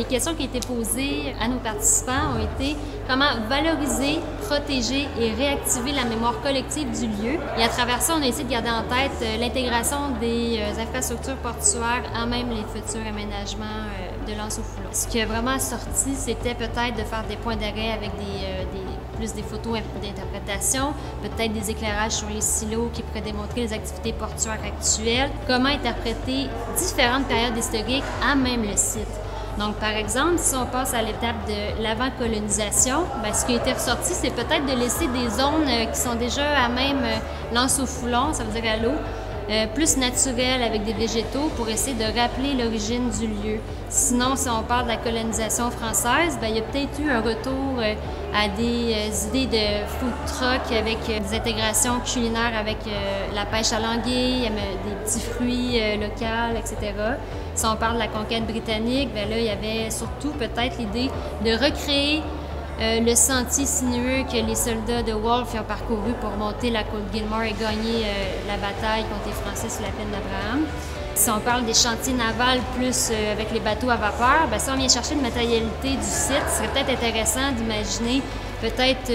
questions qui ont été posées à nos participants ont été comment valoriser, protéger et réactiver la mémoire collective du lieu. Et à travers ça, on a essayé de garder en tête l'intégration des infrastructures portuaires à même les futurs aménagements de l'Anse-au-Foulon. Ce qui a vraiment sorti, c'était peut-être de faire des points d'arrêt avec plus des photos d'interprétation, peut-être des éclairages sur les silos qui pourraient démontrer les activités portuaires actuelles, comment interpréter différentes périodes historiques à même le site. Donc, par exemple, si on passe à l'étape de l'avant-colonisation, ce qui a été ressorti, c'est peut-être de laisser des zones qui sont déjà à même l'Anse-au-Foulon, ça veut dire à l'eau, plus naturelles avec des végétaux pour essayer de rappeler l'origine du lieu. Sinon, si on parle de la colonisation française, il y a peut-être eu un retour à des idées de food truck avec des intégrations culinaires avec la pêche à l'anguille, des petits fruits locaux, etc. Si on parle de la conquête britannique, là, il y avait surtout peut-être l'idée de recréer le sentier sinueux que les soldats de Wolfe ont parcouru pour monter la côte Gilmore et gagner la bataille contre les Français sur la plaine d'Abraham. Si on parle des chantiers navals plus avec les bateaux à vapeur, si on vient chercher une matérialité du site, ce serait peut-être intéressant d'imaginer peut-être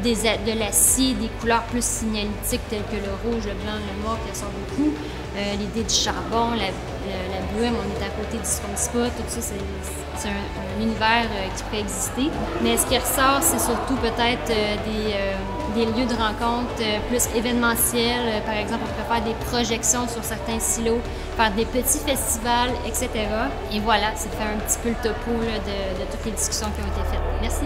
de l'acier, des couleurs plus signalétiques telles que le rouge, le blanc, le noir qui ressort beaucoup. L'idée du charbon, la brume, on est à côté du Spa, tout ça, c'est un univers qui peut exister. Mais ce qui ressort, c'est surtout peut-être des lieux de rencontre plus événementiels. Par exemple, on peut faire des projections sur certains silos, faire des petits festivals, etc. Et voilà, c'est de faire un petit peu le topo de toutes les discussions qui ont été faites. Merci.